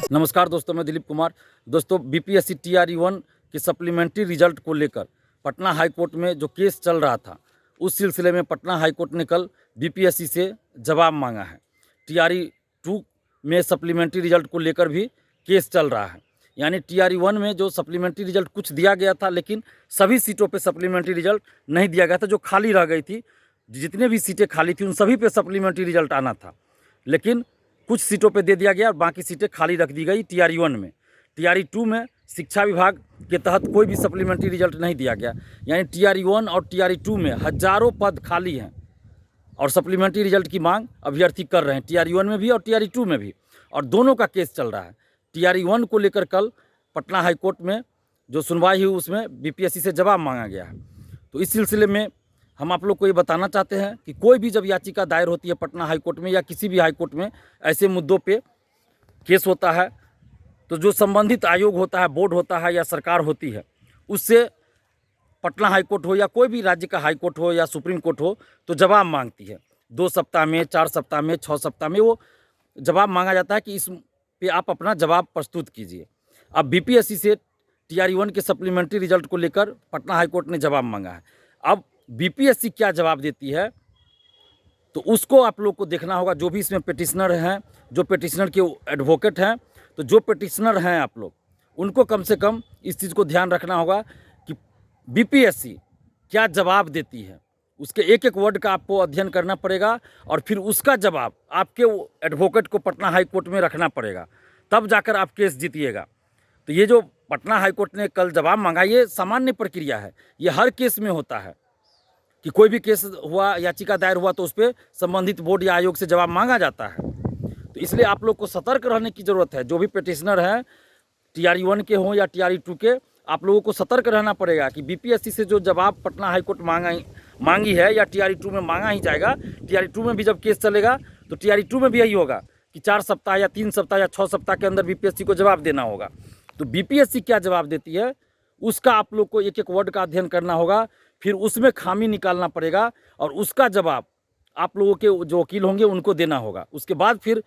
नमस्कार दोस्तों, मैं दिलीप कुमार। दोस्तों, बीपीएससी टीआरई-1 के सप्लीमेंट्री रिजल्ट को लेकर पटना हाई कोर्ट में जो केस चल रहा था, उस सिलसिले में पटना हाई कोर्ट ने कल बीपीएससी से जवाब मांगा है। टीआरई-2 में सप्लीमेंट्री रिजल्ट को लेकर भी केस चल रहा है। यानी टीआरई-1 में जो सप्लीमेंट्री रिजल्ट कुछ दिया गया था, लेकिन सभी सीटों पे सप्लीमेंट्री रिजल्ट नहीं दिया गया था। जो खाली रह गई थी, जितने भी सीटें खाली थी, उन सभी पे सप्लीमेंट्री रिजल्ट आना था, लेकिन कुछ सीटों पे दे दिया गया और बाकी सीटें खाली रख दी गई टीआरई-1 में। टीआरई-2 में शिक्षा विभाग के तहत कोई भी सप्लीमेंट्री रिजल्ट नहीं दिया गया। यानी टीआरई-1 और टीआरई-2 में हजारों पद खाली हैं और सप्लीमेंट्री रिजल्ट की मांग अभ्यर्थी कर रहे हैं, टीआरई-1 में भी और टीआरई-2 में भी, और दोनों का केस चल रहा है। टीआरई-1 को लेकर कल पटना हाई कोर्ट में जो सुनवाई हुई, उसमें बीपीएससी से जवाब मांगा गया है। तो इस सिलसिले में हम आप लोग को ये बताना चाहते हैं कि कोई भी जब याचिका दायर होती है पटना हाई कोर्ट में या किसी भी हाई कोर्ट में, ऐसे मुद्दों पे केस होता है, तो जो संबंधित आयोग होता है, बोर्ड होता है या सरकार होती है, उससे पटना हाई कोर्ट हो या कोई भी राज्य का हाई कोर्ट हो या सुप्रीम कोर्ट हो, तो जवाब मांगती है। 2 सप्ताह में, 4 सप्ताह में, 6 सप्ताह में वो जवाब मांगा जाता है कि इस पे आप अपना जवाब प्रस्तुत कीजिए। अब बीपीएससी से टीआरई-1 के सप्लीमेंट्री रिजल्ट को लेकर पटना हाई कोर्ट ने जवाब मांगा है। अब बीपीएससी क्या जवाब देती है, तो उसको आप लोग को देखना होगा। जो भी इसमें पिटिशनर हैं, जो पिटिशनर के एडवोकेट हैं, तो जो पिटिशनर हैं आप लोग, उनको कम से कम इस चीज़ को ध्यान रखना होगा कि बीपीएससी क्या जवाब देती है। उसके एक एक वर्ड का आपको अध्ययन करना पड़ेगा और फिर उसका जवाब आपके एडवोकेट को पटना हाई कोर्ट में रखना पड़ेगा, तब जाकर आप केस जीतिएगा। तो ये जो पटना हाई कोर्ट ने कल जवाब मांगा, ये सामान्य प्रक्रिया है, ये हर केस में होता है कि कोई भी केस हुआ, याचिका दायर हुआ, तो उस पर संबंधित बोर्ड या आयोग से जवाब मांगा जाता है। तो इसलिए आप लोग को सतर्क रहने की ज़रूरत है। जो भी पिटिशनर हैं, टीआरई-1 के हों या टीआरई-2 के, आप लोगों को सतर्क रहना पड़ेगा कि बीपीएससी से जो जवाब पटना हाई कोर्ट मांगी है या टीआरई-2 में मांगा ही जाएगा। टीआरई-2 में भी जब केस चलेगा तो टीआरई-2 में भी यही होगा कि 4 सप्ताह या 3 सप्ताह या 6 सप्ताह के अंदर बीपीएससी को जवाब देना होगा। तो बीपीएससी क्या जवाब देती है, उसका आप लोग को एक एक वर्ड का अध्ययन करना होगा, फिर उसमें खामी निकालना पड़ेगा और उसका जवाब आप लोगों के जो वकील होंगे उनको देना होगा। उसके बाद फिर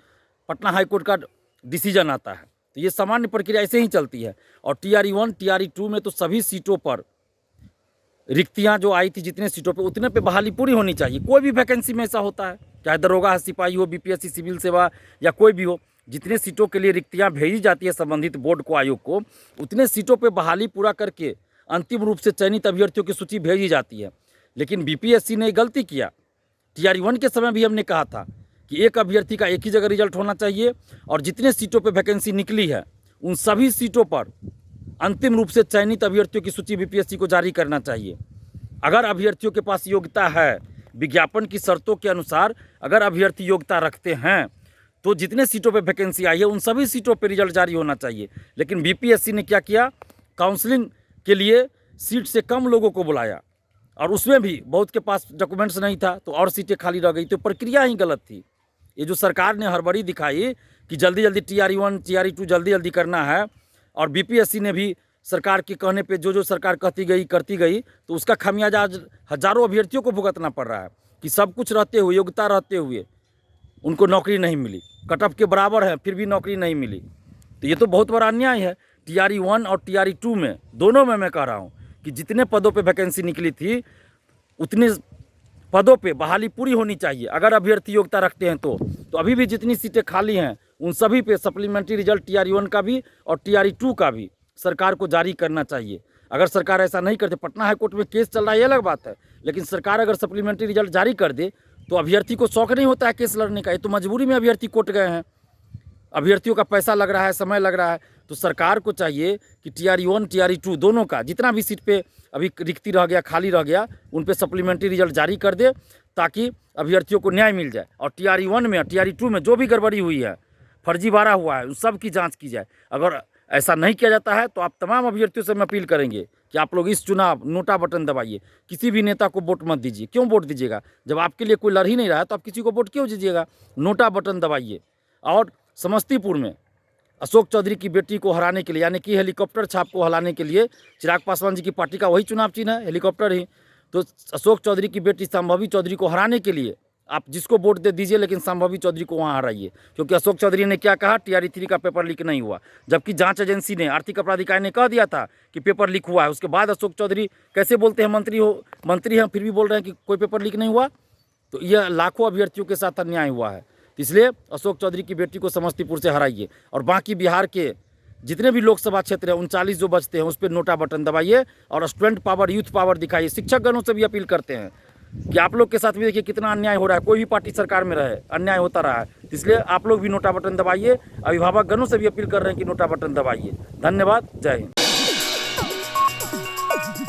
पटना हाई कोर्ट का डिसीजन आता है। तो ये सामान्य प्रक्रिया ऐसे ही चलती है। और टीआरई-1 टीआरई-2 में तो सभी सीटों पर रिक्तियां जो आई थी, जितने सीटों पे, उतने पे बहाली पूरी होनी चाहिए। कोई भी वैकेंसी में ऐसा होता है, चाहे दरोगा, सिपाही हो, बीपीएससी सिविल सेवा या कोई भी हो, जितने सीटों के लिए रिक्तियां भेजी जाती है संबंधित बोर्ड को, आयोग को, उतने सीटों पे बहाली पूरा करके अंतिम रूप से चयनित अभ्यर्थियों की सूची भेजी जाती है। लेकिन बीपीएससी ने गलती किया। टीआरई-1 के समय भी हमने कहा था कि एक अभ्यर्थी का एक ही जगह रिजल्ट होना चाहिए और जितने सीटों पे वैकेंसी निकली है, उन सभी सीटों पर अंतिम रूप से चयनित अभ्यर्थियों की सूची बीपीएससी को जारी करना चाहिए। अगर अभ्यर्थियों के पास योग्यता है, विज्ञापन की शर्तों के अनुसार अगर अभ्यर्थी योग्यता रखते हैं, तो जितने सीटों पे वैकेंसी आई है, उन सभी सीटों पे रिजल्ट जारी होना चाहिए। लेकिन बीपीएससी ने क्या किया, काउंसलिंग के लिए सीट से कम लोगों को बुलाया और उसमें भी बहुत के पास डॉक्यूमेंट्स नहीं था, तो और सीटें खाली रह गई। तो प्रक्रिया ही गलत थी। ये जो सरकार ने हड़बड़ी दिखाई कि जल्दी जल्दी टीआरई-1 टीआरई-2 जल्दी जल्दी करना है, और बीपीएससी ने भी सरकार के कहने पे जो सरकार कहती गई करती गई, तो उसका खामियाजा आज हजारों अभ्यर्थियों को भुगतना पड़ रहा है कि सब कुछ रहते हुए, योग्यता रहते हुए उनको नौकरी नहीं मिली। कट ऑफ के बराबर है, फिर भी नौकरी नहीं मिली। तो ये तो बहुत बड़ा अन्याय है। टीआरई-1 और टीआरई-2 में, दोनों में मैं कह रहा हूँ कि जितने पदों पे वैकेंसी निकली थी, उतने पदों पे बहाली पूरी होनी चाहिए अगर अभ्यर्थी योग्यता रखते हैं। तो अभी भी जितनी सीटें खाली हैं, उन सभी पे सप्लीमेंट्री रिजल्ट टीआरई-1 का भी और टीआरई-2 का भी सरकार को जारी करना चाहिए। अगर सरकार ऐसा नहीं करते, पटना हाई कोर्ट में केस चल रहा है, ये अलग बात है, लेकिन सरकार अगर सप्लीमेंट्री रिजल्ट जारी कर दे तो अभ्यर्थी को शौक नहीं होता है केस लड़ने का। ये तो मजबूरी में अभ्यर्थी कोर्ट गए हैं, अभ्यर्थियों का पैसा लग रहा है, समय लग रहा है। तो सरकार को चाहिए कि टीआरई-1 टीआरई-2 दोनों का जितना भी सीट पे अभी रिक्ति रह गया, खाली रह गया, उन पे सप्लीमेंट्री रिजल्ट जारी कर दे, ताकि अभ्यर्थियों को न्याय मिल जाए। और टीआरई-1 में, टीआरई-2 में जो भी गड़बड़ी हुई है, फर्जीवाड़ा हुआ है, उस सब की जाँच की जाए। अगर ऐसा नहीं किया जाता है तो आप तमाम अभ्यर्थियों से मैं अपील करेंगे कि आप लोग इस चुनाव नोटा बटन दबाइए। किसी भी नेता को वोट मत दीजिए। क्यों वोट दीजिएगा? जब आपके लिए कोई लड़ ही नहीं रहा है तो आप किसी को वोट क्यों दीजिएगा? नोटा बटन दबाइए। और समस्तीपुर में अशोक चौधरी की बेटी को हराने के लिए, यानी कि हेलीकॉप्टर छाप को हराने के लिए, चिराग पासवान जी की पार्टी का वही चुनाव चिन्ह है, हेलीकॉप्टर ही। तो अशोक चौधरी की बेटी संभवी चौधरी को हराने के लिए आप जिसको वोट दे दीजिए, लेकिन संभवी चौधरी को वहाँ हराइए, क्योंकि अशोक चौधरी ने क्या कहा, TRE 3 का पेपर लीक नहीं हुआ, जबकि जांच एजेंसी ने, आर्थिक अपराध इकाई ने कह दिया था कि पेपर लीक हुआ है। उसके बाद अशोक चौधरी कैसे बोलते हैं, मंत्री हैं फिर भी बोल रहे हैं कि कोई पेपर लीक नहीं हुआ। तो यह लाखों अभ्यर्थियों के साथ अन्याय हुआ है। इसलिए अशोक चौधरी की बेटी को समस्तीपुर से हराइए, और बाकी बिहार के जितने भी लोकसभा क्षेत्र हैं 39 जो बचते हैं उस पर नोटा बटन दबाइए और स्टूडेंट पावर, यूथ पावर दिखाइए। शिक्षकगणों से भी अपील करते हैं कि आप लोग के साथ भी देखिए कितना अन्याय हो रहा है, कोई भी पार्टी सरकार में रहे अन्याय होता रहा है, इसलिए आप लोग भी नोटा बटन दबाइए। अभिभावक गणों से भी अपील कर रहे हैं कि नोटा बटन दबाइए। धन्यवाद, जय हिंद।